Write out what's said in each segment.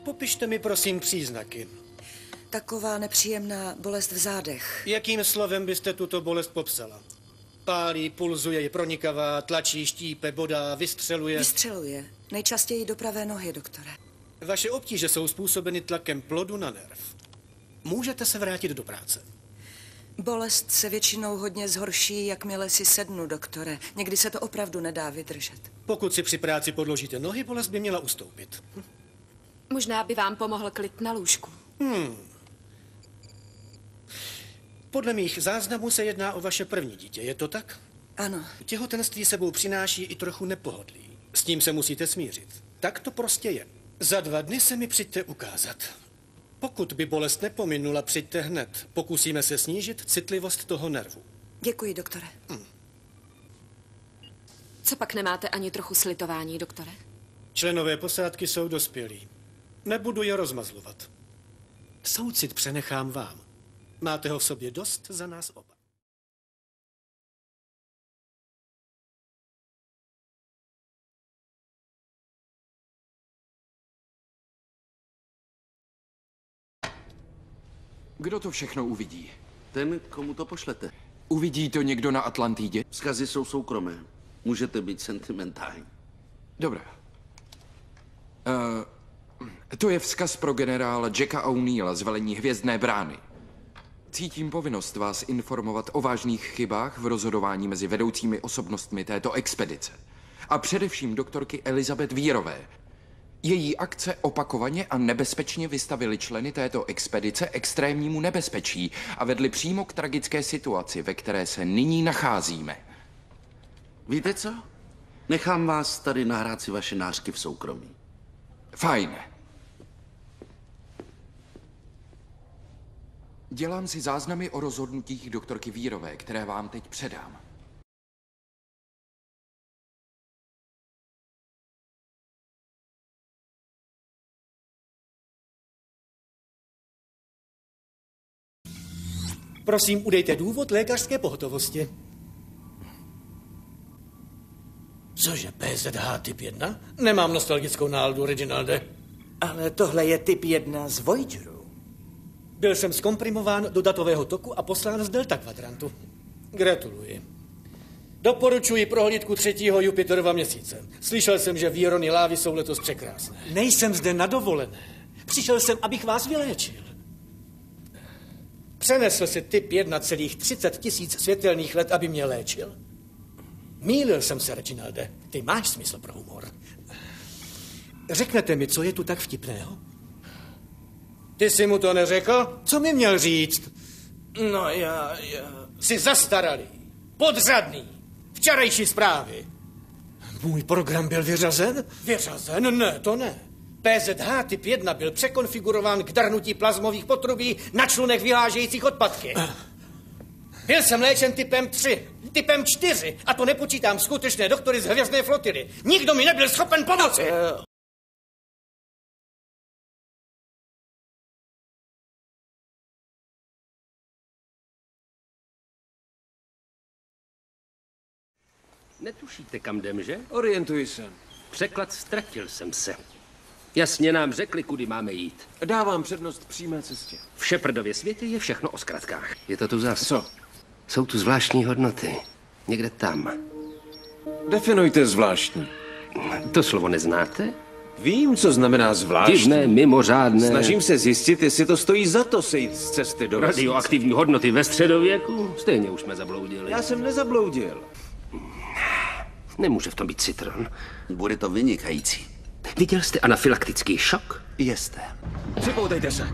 Popište mi prosím příznaky. Taková nepříjemná bolest v zádech. Jakým slovem byste tuto bolest popsala? Pálí, pulzuje, je pronikavá, tlačí, štípe, bodá, vystřeluje. Vystřeluje. Nejčastěji do pravé nohy, doktore. Vaše obtíže jsou způsobeny tlakem plodu na nerv. Můžete se vrátit do práce. Bolest se většinou hodně zhorší, jakmile si sednu, doktore. Někdy se to opravdu nedá vydržet. Pokud si při práci podložíte nohy, bolest by měla ustoupit. Možná by vám pomohl klid na lůžku. Podle mých záznamů se jedná o vaše první dítě, je to tak? Ano. Těhotenství sebou přináší i trochu nepohodlí. S tím se musíte smířit. Tak to prostě je. Za 2 dny se mi přijďte ukázat. Pokud by bolest nepominula, přijďte hned. Pokusíme se snížit citlivost toho nervu. Děkuji, doktore. Co pak nemáte ani trochu slitování, doktore? Členové posádky jsou dospělí. Nebudu je rozmazlovat. Soucit přenechám vám. Máte ho v sobě dost za nás oba. Kdo to všechno uvidí? Ten, komu to pošlete. Uvidí to někdo na Atlantidě? Vzkazy jsou soukromé. Můžete být sentimentální. Dobrá. To je vzkaz pro generála Jacka O'Neilla z velení Hvězdné brány. Cítím povinnost vás informovat o vážných chybách v rozhodování mezi vedoucími osobnostmi této expedice. A především doktorky Elizabeth Weirové. Její akce opakovaně a nebezpečně vystavily členy této expedice extrémnímu nebezpečí a vedly přímo k tragické situaci, ve které se nyní nacházíme. Víte co? Nechám vás tady nahrát si vaše nářky v soukromí. Fajn. Dělám si záznamy o rozhodnutích doktorky Weirové, které vám teď předám. Prosím, udejte důvod lékařské pohotovosti. Cože, PZH typ 1? Nemám nostalgickou náladu, Reginalde. Ale tohle je typ 1 z Voyageru. Byl jsem zkomprimován do datového toku a poslán z delta kvadrantu. Gratuluji. Doporučuji prohlídku 3. Jupiterova měsíce. Slyšel jsem, že výrony lávy jsou letos překrásné. Nejsem zde na dovolené. Přišel jsem, abych vás vyléčil. Přenesl si typ 1 celých 30 000 světelných let, aby mě léčil? Mýlil jsem se, Reginalde. Ty máš smysl pro humor. Řeknete mi, co je tu tak vtipného? Ty jsi mu to neřekl? Co mi měl říct? No já... Jsi zastaralý, podřadný, včerejší zprávy. Můj program byl vyřazen? Vyřazen? Ne, to ne. PZH typ 1 byl překonfigurován k drhnutí plazmových potrubí na člunech vyhážejících odpadky. Byl jsem léčen typem 3, typem 4 a to nepočítám skutečné doktory z hvězdné flotily. Nikdo mi nebyl schopen pomoci. Netušíte, kam jdem, že? Orientuji se. Překlad ztratil jsem se. Jasně nám řekli, kudy máme jít. Dávám přednost přímé cestě. V Shepardově světě je všechno o zkratkách. Je to tu zas. Co? Jsou tu zvláštní hodnoty. Někde tam. Definujte zvláštní. To slovo neznáte? Vím, co znamená zvláštní. Divné, mimořádné. Snažím se zjistit, jestli to stojí za to sejít z cesty do vesnice. Radioaktivní hodnoty ve středověku? Stejně už jsme zabloudili. Já jsem nezabloudil. Nemůže v tom být citron. Bude to vynikající. Viděl jste anafylaktický šok? Jste. Připoutejte se.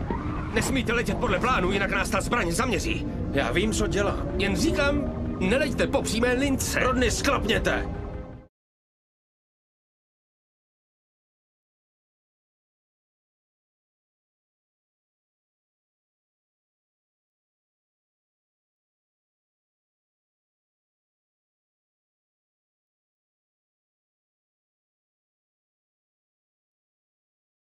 Nesmíte letět podle plánu, jinak nás ta zbraň zaměří. Já vím, co dělám. Jen říkám, neleďte po přímé lince. Rodny, sklapněte.